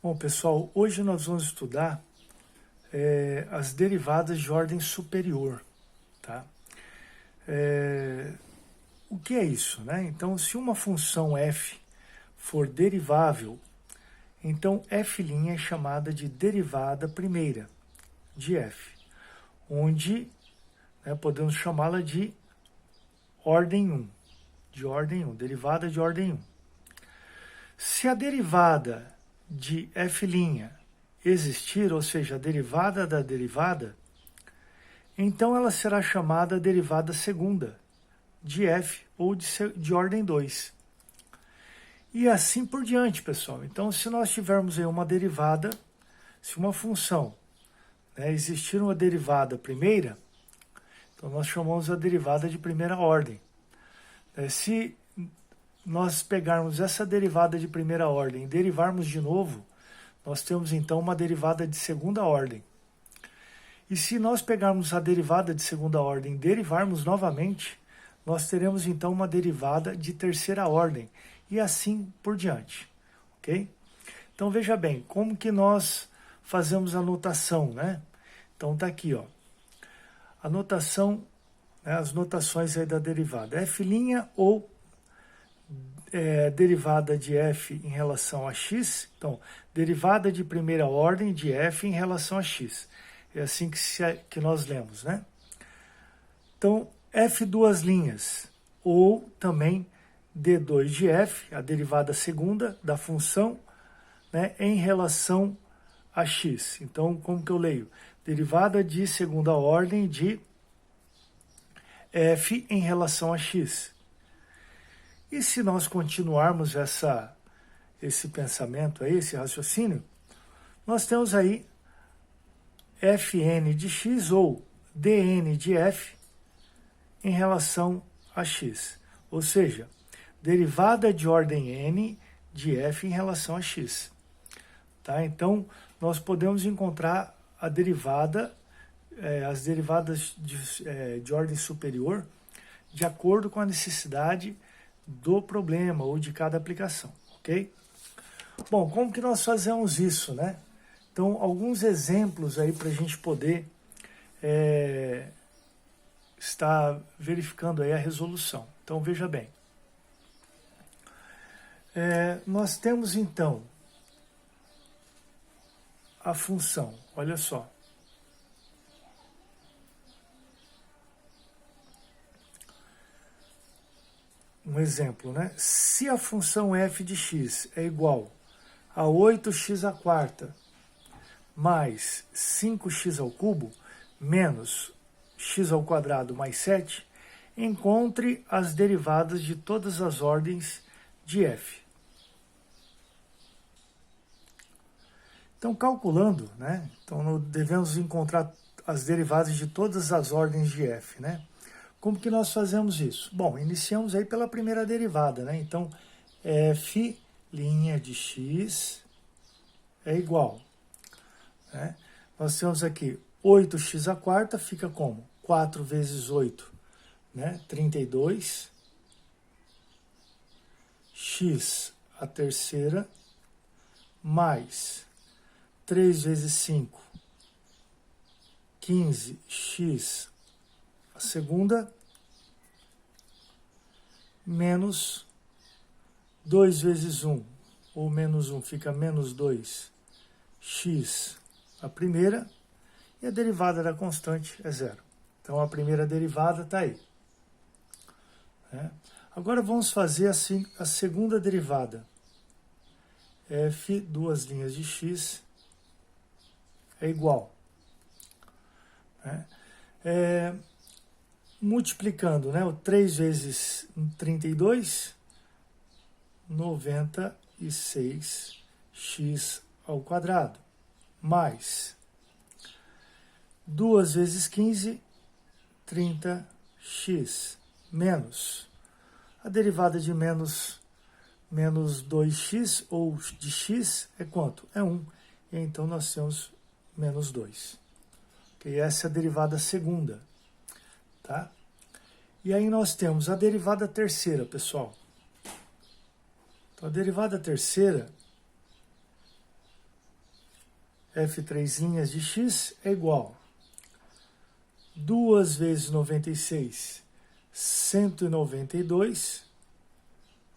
Bom, pessoal, hoje nós vamos estudar as derivadas de ordem superior, tá? O que é isso, né? Então, se uma função f for derivável, então f' é chamada de derivada primeira de f, onde podemos chamá-la de ordem 1, derivada de ordem 1. Se a derivada de f' existir, ou seja, a derivada da derivada, então ela será chamada derivada segunda de f ou de ordem 2. E assim por diante, pessoal. Então, se nós tivermos aí uma derivada, se uma função existir uma derivada primeira, então nós chamamos a derivada de primeira ordem. Se nós pegarmos essa derivada de primeira ordem e derivarmos de novo, nós temos então uma derivada de segunda ordem. E se nós pegarmos a derivada de segunda ordem e derivarmos novamente, nós teremos então uma derivada de terceira ordem e assim por diante, ok? Então veja bem, como que nós fazemos a notação, né? Então tá aqui, ó, a notação, as notações aí da derivada, f' ou derivada de f em relação a x, então, derivada de primeira ordem de f em relação a x. É assim que nós lemos, né? Então, f duas linhas, ou também d2 de f, a derivada segunda da função, em relação a x. Então, como que eu leio? Derivada de segunda ordem de f em relação a x. E se nós continuarmos esse pensamento aí, esse raciocínio, nós temos aí fn de x ou dn de f em relação a x. Ou seja, derivada de ordem n de f em relação a x. Tá? Então, nós podemos encontrar a derivada, as derivadas de ordem superior, de acordo com a necessidade do problema ou de cada aplicação, ok? Bom, como que nós fazemos isso, né? Então, alguns exemplos aí para a gente poder estar verificando aí a resolução. Então, veja bem. Nós temos, então, a função, olha só. Um exemplo, né? Se a função f de x é igual a 8x à quarta mais 5x ao cubo menos x ao quadrado mais 7, encontre as derivadas de todas as ordens de f. Então, calculando, né? Então, devemos encontrar as derivadas de todas as ordens de f, né? Como que nós fazemos isso? Bom, iniciamos aí pela primeira derivada, né? Então, f' de x é igual, né? Nós temos aqui 8x à quarta, fica como? 4 vezes 8, né? 32. X à terceira, mais 3 vezes 5, 15x a segunda, menos 2 vezes 1, ou menos 1, fica menos 2, x a primeira, e a derivada da constante é zero. Então, a primeira derivada está aí. Agora, vamos fazer assim a segunda derivada. F, duas linhas de x, é igual. Multiplicando, né? O 3 vezes 32, 96x ao quadrado, mais 2 vezes 15, 30x, menos a derivada de menos 2x, ou de x, é quanto? É 1. E então nós temos menos 2. Okay? Essa é a derivada segunda. Tá? E aí nós temos a derivada terceira, pessoal. Então, a derivada terceira f3 linhas de x é igual 2 vezes 96, 192,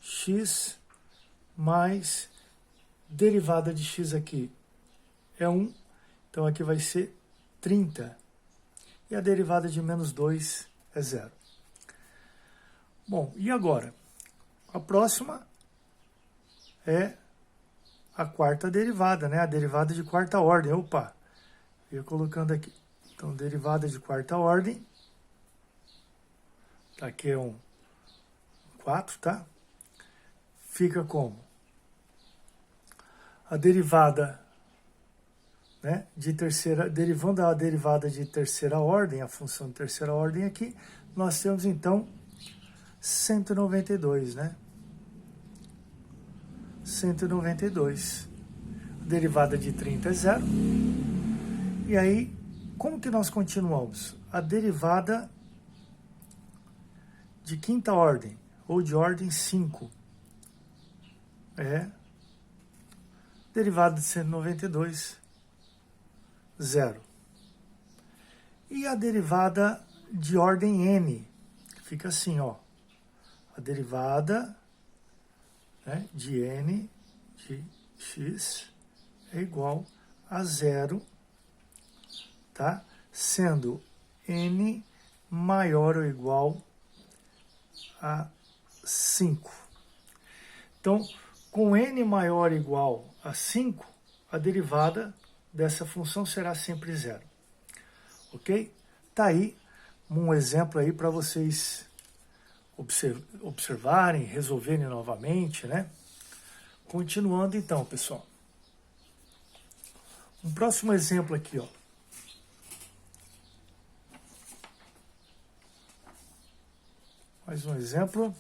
x mais derivada de x aqui é 1, então aqui vai ser 30. E a derivada de menos 2 é 0. Bom, e agora? A próxima é a quarta derivada, né? A derivada de quarta ordem. Opa, ia colocando aqui. Então, derivada de quarta ordem. Aqui é um 4, tá? Fica como? A derivada, né, de terceira, derivando a derivada de terceira ordem, a função de terceira ordem aqui, nós temos então 192, né? 192. A derivada de 30 é 0. E aí, como que nós continuamos? A derivada de quinta ordem, ou de ordem 5, é derivada de 192, 0. E a derivada de ordem n, fica assim, ó. A derivada, né, de n de x é igual a 0, tá? Sendo n maior ou igual a 5. Então, com n maior ou igual a 5, a derivada dessa função será sempre 0. Ok? Tá aí um exemplo aí para vocês observarem, resolverem novamente, né? Continuando então, pessoal. Um próximo exemplo aqui, ó. Mais um exemplo.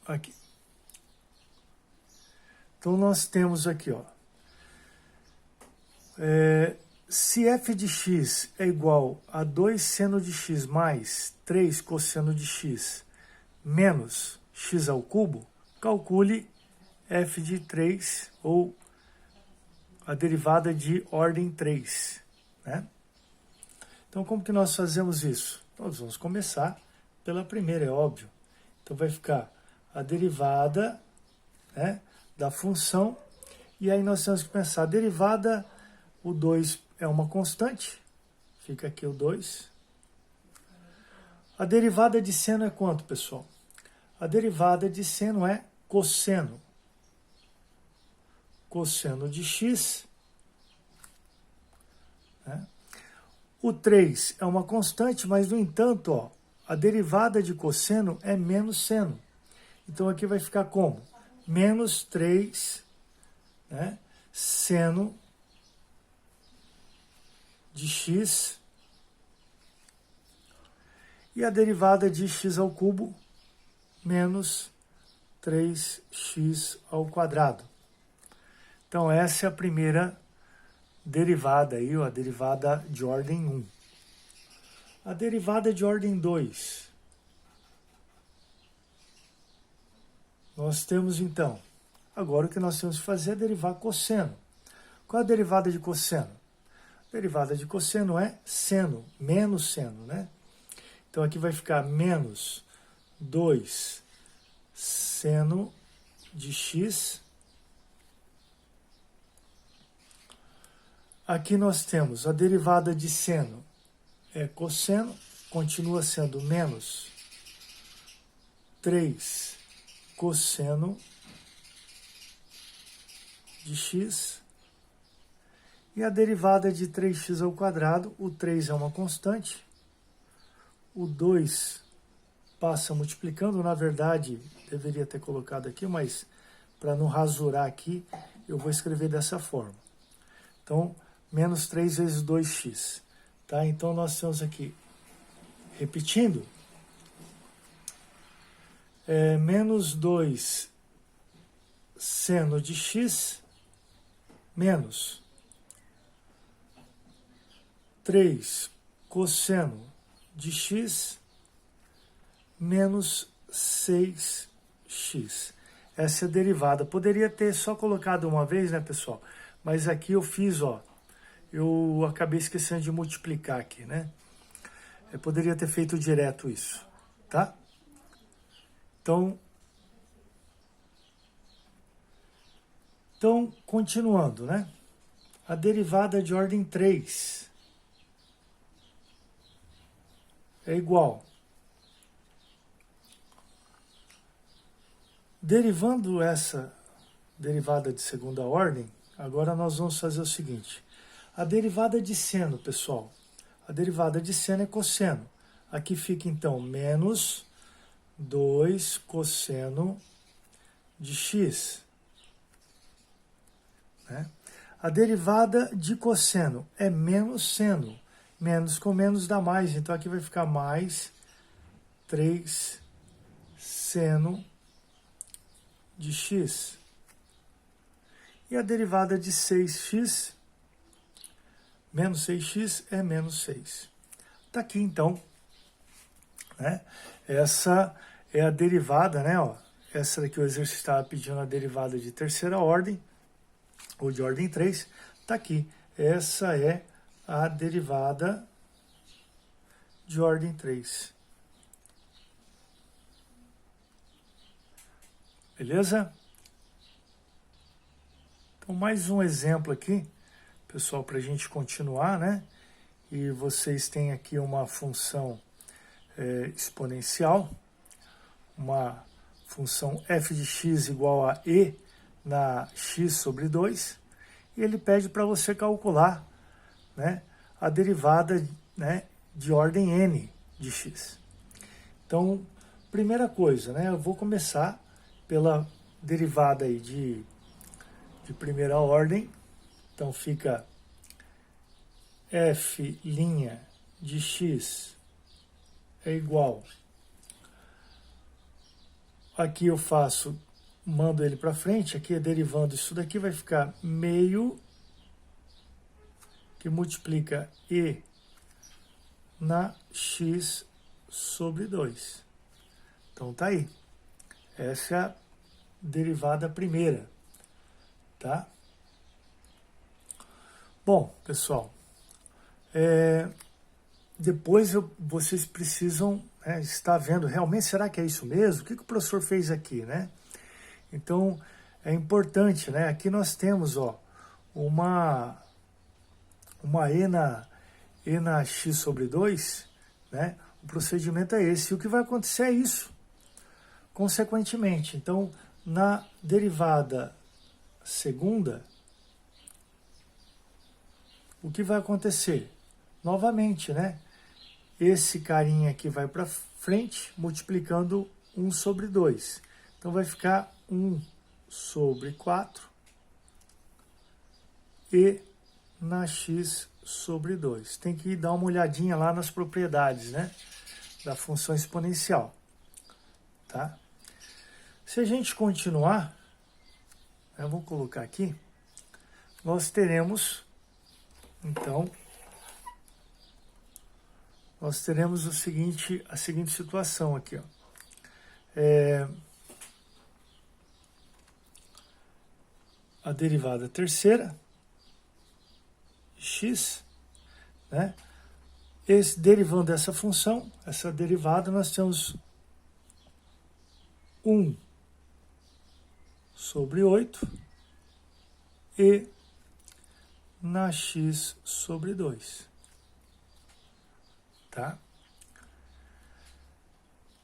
Aqui. Então, nós temos aqui, ó. Se f de x é igual a 2 seno de x mais 3 cosseno de x menos x ao cubo, calcule f de 3, ou a derivada de ordem 3, né? Então, como que nós fazemos isso? Nós vamos começar pela primeira, é óbvio. Então, vai ficar a derivada, né, da função, e aí nós temos que pensar, a derivada, o 2 é uma constante, fica aqui o 2. A derivada de seno é quanto, pessoal? A derivada de seno é cosseno. Cosseno de x, né? O 3 é uma constante, mas, no entanto, ó, a derivada de cosseno é menos seno. Então, aqui vai ficar como? Menos 3, né, seno de x, e a derivada de x ao cubo, menos 3x ao quadrado. Então, essa é a primeira derivada aí, ó, a derivada de ordem 1. A derivada de ordem 2. Nós temos, então, agora o que nós temos que fazer é derivar cosseno. Qual é a derivada de cosseno? A derivada de cosseno é seno, menos seno, né? Então, aqui vai ficar menos 2 seno de x. Aqui nós temos a derivada de seno é cosseno, continua sendo menos 3 cosseno de x. E a derivada de 3x ao quadrado, o 3 é uma constante, o 2 passa multiplicando, na verdade, deveria ter colocado aqui, mas para não rasurar aqui, eu vou escrever dessa forma. Então, menos 3 vezes 2x. Tá? Então, nós temos aqui, repetindo, menos 2 seno de x menos 3 cosseno de x menos 6x. Essa é a derivada. Poderia ter só colocado uma vez, né, pessoal? mas aqui eu fiz, ó, eu acabei esquecendo de multiplicar aqui, né? Eu poderia ter feito direto isso, tá? Então, continuando, né? A derivada de ordem 3 é igual. Derivando essa derivada de segunda ordem, agora nós vamos fazer o seguinte. A derivada de seno, pessoal. A derivada de seno é cosseno. Aqui fica, então, menos 2 cosseno de x. Né? A derivada de cosseno é menos seno. Menos com menos dá mais. Então, aqui vai ficar mais 3 seno de x. E a derivada de 6x, menos 6x é menos 6. Está aqui, então, né? Essa é a derivada, né? Ó, essa daqui o exercício estava pedindo a derivada de terceira ordem, ou de ordem 3. Está aqui. Essa é a derivada de ordem 3. Beleza? Então, mais um exemplo aqui, pessoal, para a gente continuar, né? E vocês têm aqui uma função exponencial, uma função f de x igual a e na x sobre 2, e ele pede para você calcular, né, a derivada, né, de ordem n de x. Então, primeira coisa, né, eu vou começar pela derivada aí de primeira ordem. Então fica f' de x é igual. Aqui eu mando ele para frente, aqui derivando isso daqui vai ficar meio que multiplica e na x sobre 2. Então tá aí. Essa é a derivada primeira, tá? Bom, pessoal, depois vocês precisam estar vendo, realmente, será que é isso mesmo? O que o professor fez aqui, né? Então, é importante, né? Aqui nós temos, ó, uma e na x sobre 2, né? O procedimento é esse. E o que vai acontecer é isso, consequentemente. Então, na derivada segunda, o que vai acontecer? Novamente, né? Esse carinha aqui vai para frente, multiplicando 1 sobre 2. Então, vai ficar 1 sobre 4 e na x sobre 2. Tem que dar uma olhadinha lá nas propriedades, né, da função exponencial. Tá? Se a gente continuar, eu vou colocar aqui, nós teremos, então, a seguinte situação aqui, ó. A derivada terceira, x, né? Derivando essa função, essa derivada, nós temos 1 sobre 8 e na x sobre 2. Tá?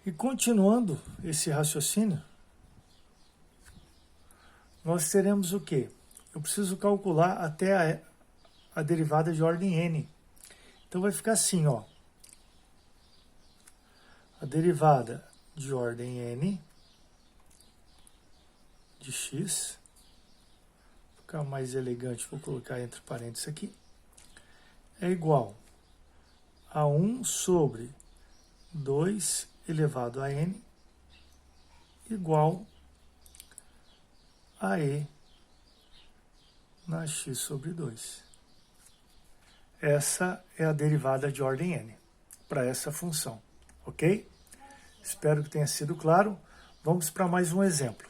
E continuando esse raciocínio, nós teremos o quê? Eu preciso calcular até a derivada de ordem n. Então vai ficar assim, ó. A derivada de ordem n de x, vou ficar mais elegante, vou colocar entre parênteses aqui, é igual a 1 sobre 2 elevado a n igual a e na x sobre 2. Essa é a derivada de ordem n para essa função, ok? Espero que tenha sido claro. Vamos para mais um exemplo.